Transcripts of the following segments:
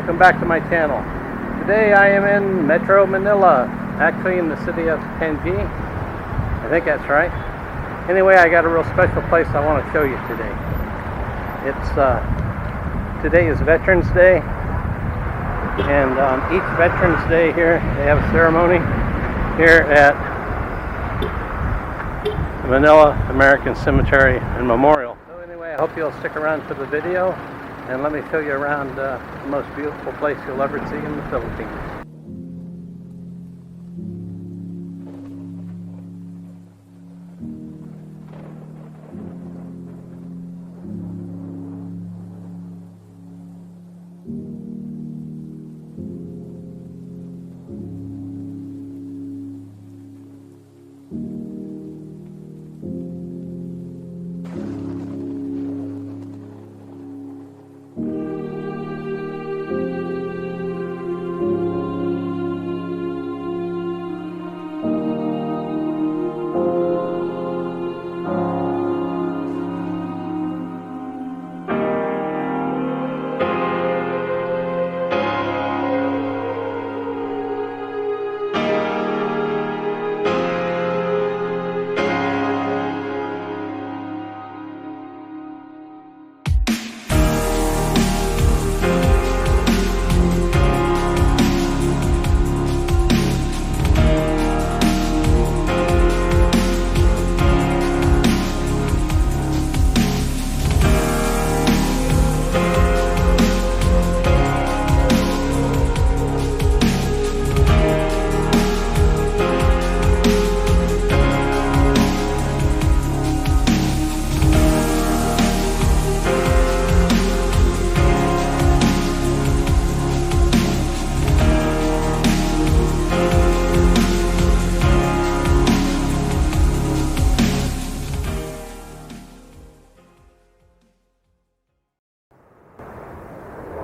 welcome back to my channel. Today I am in Metro Manila, actually in the city of Tenji. I think that's right. Anyway, I got a real special place I want to show you today. Today is Veterans Day, and on each Veterans Day here, they have a ceremony here at the Manila American Cemetery and Memorial. So anyway, I hope you'll stick around for the video, and let me show you around the most beautiful place you'll ever see in the Philippines.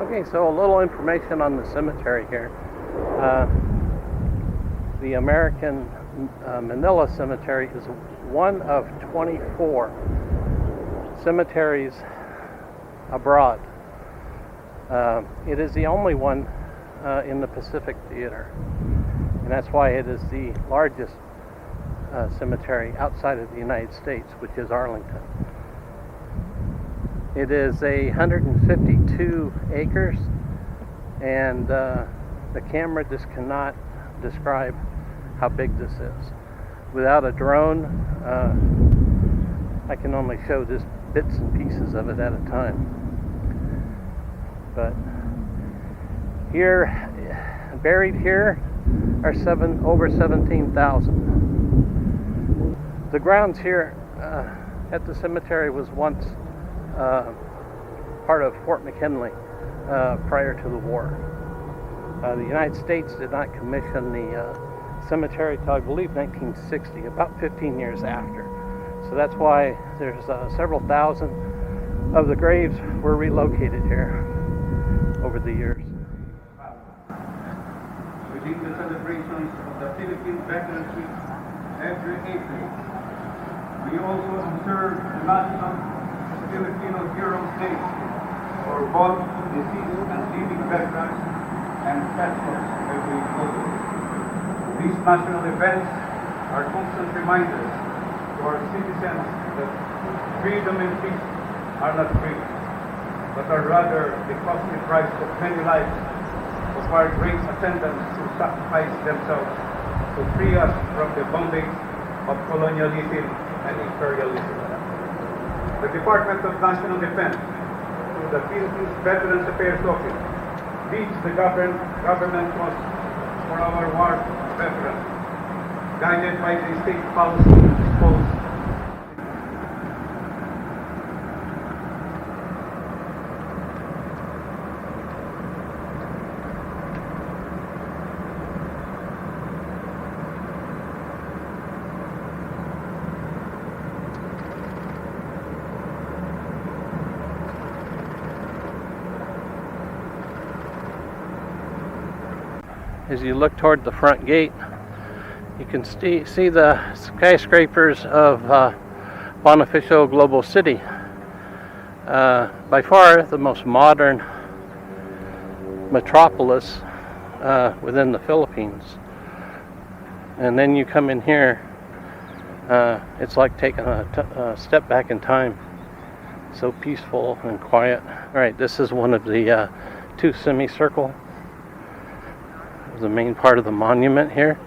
Okay, so a little information on the cemetery here. The American Manila Cemetery is one of 24 cemeteries abroad. It is the only one in the Pacific Theater, and that's why it is the largest cemetery outside of the United States, which is Arlington. It is 152 acres, and the camera just cannot describe how big this is. Without a drone, I can only show just bits and pieces of it at a time. But here, buried here, are over 17,000. The grounds here at the cemetery was once part of Fort McKinley prior to the war. The United States did not commission the cemetery until I believe 1960, about 15 years after. So that's why there's several thousand of the graves were relocated here over the years. Within the celebrations of the Philippine Veterans Week every April, we also observe the National Filipino Heroes Day for both deceased and living veterans and patrons every October. These national events are constant reminders to our citizens that freedom and peace are not free, but are rather the costly price of many lives of our great attendants who sacrifice themselves to free us from the bondage of colonialism and imperialism. The Department of National Defense, through the Philippines Veterans Affairs Office, leads the government costs for our war veterans, guided by the state policy disposed. As you look toward the front gate, you can see the skyscrapers of Bonifacio Global City. By far the most modern metropolis within the Philippines. And then you come in here, it's like taking a step back in time. So peaceful and quiet. All right, this is one of the two semicircle, the main part of the monument here.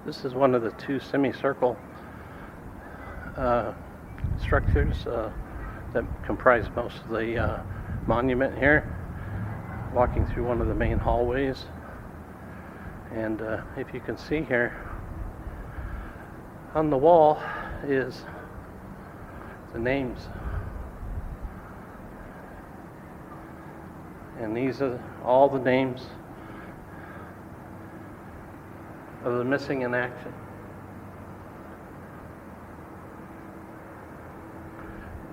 This is one of the two semicircle structures that comprise most of the monument here. Walking through one of the main hallways, and if you can see here, on the wall is the names, and these are all the names of the missing in action.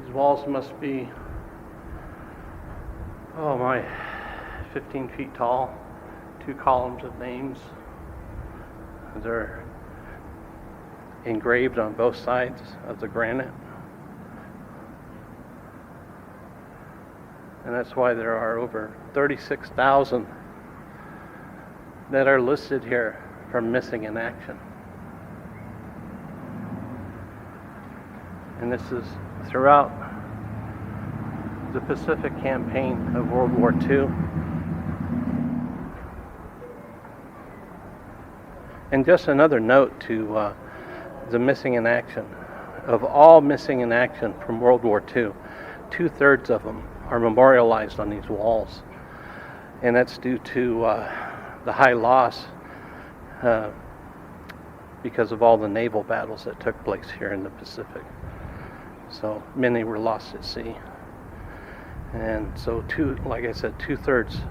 These walls must be, 15 feet tall, 2 columns of names. They're engraved on both sides of the granite. And that's why there are over 36,000 that are listed here from missing in action. And this is throughout the Pacific campaign of World War II. And just another note to the missing in action. Of all missing in action from World War II, 2/3 of them are memorialized on these walls. And that's due to the high loss because of all the naval battles that took place here in the Pacific. So many were lost at sea. And so like I said, 2/3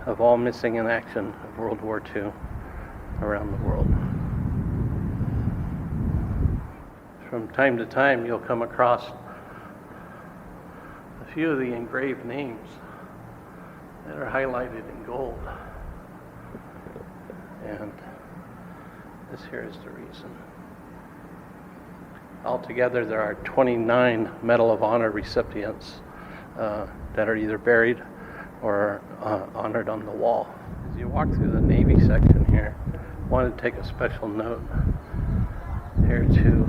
of all missing in action of World War II around the world. From time to time, you'll come across a few of the engraved names that are highlighted in gold. And this here is the reason. Altogether, there are 29 Medal of Honor recipients that are either buried or honored on the wall. As you walk through the Navy section here, I wanted to take a special note here to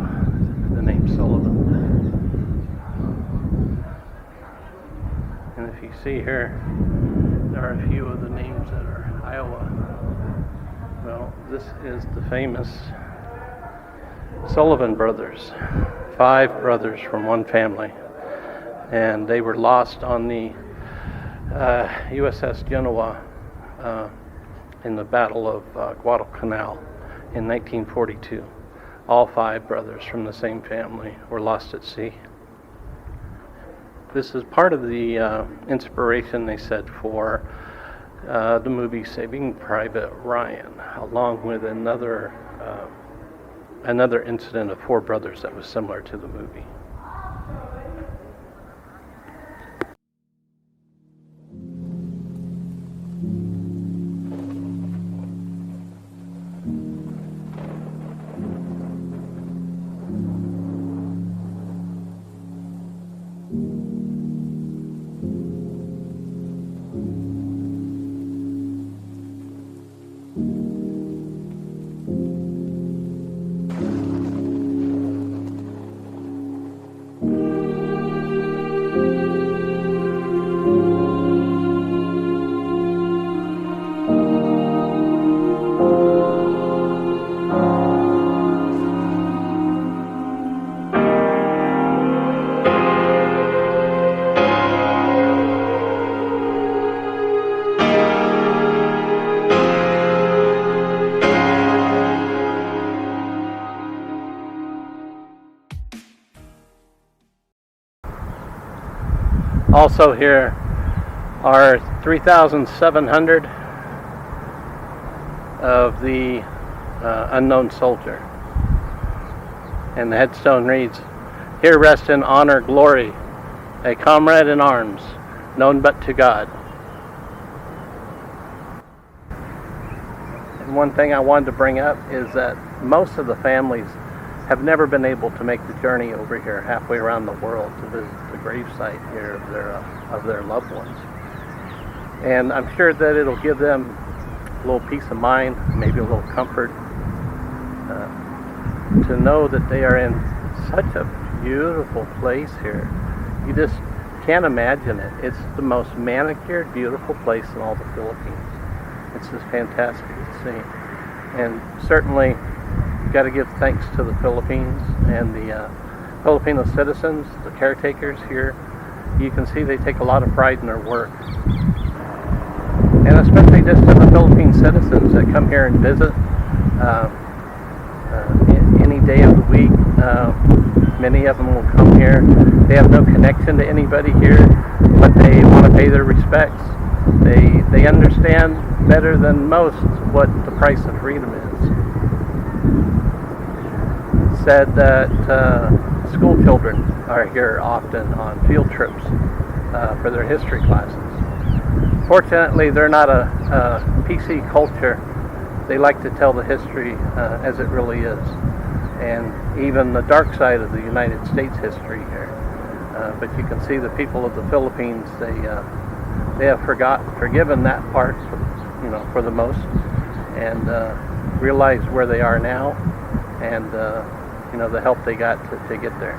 the name Sullivan. And if you see here, there are a few of the names that are Iowa. Well, this is the famous Sullivan brothers, 5 brothers from one family, and they were lost on the USS Genoa in the Battle of Guadalcanal in 1942. All 5 brothers from the same family were lost at sea. This is part of the inspiration, they said, for the movie Saving Private Ryan, along with another incident of 4 brothers that was similar to the movie. Also here are 3,700 of the unknown soldier. And the headstone reads, "Here rest in honor, glory, a comrade in arms, known but to God." And one thing I wanted to bring up is that most of the families have never been able to make the journey over here halfway around the world to visit the gravesite here of their loved ones. And I'm sure that it'll give them a little peace of mind, maybe a little comfort, to know that they are in such a beautiful place here. You just can't imagine it. It's the most manicured, beautiful place in all the Philippines. It's just fantastic to see. And certainly, got to give thanks to the Philippines and the Filipino citizens, the caretakers here. You can see they take a lot of pride in their work. And especially just to the Philippine citizens that come here and visit any day of the week. Many of them will come here. They have no connection to anybody here, but they want to pay their respects. They understand better than most what the price of freedom is. Said that school children are here often on field trips for their history classes. Fortunately, they're not a PC culture. They like to tell the history as it really is, and even the dark side of the United States history here. But you can see the people of the Philippines, they have forgiven that part, for the most, and realize where they are now, and the help they got to get there.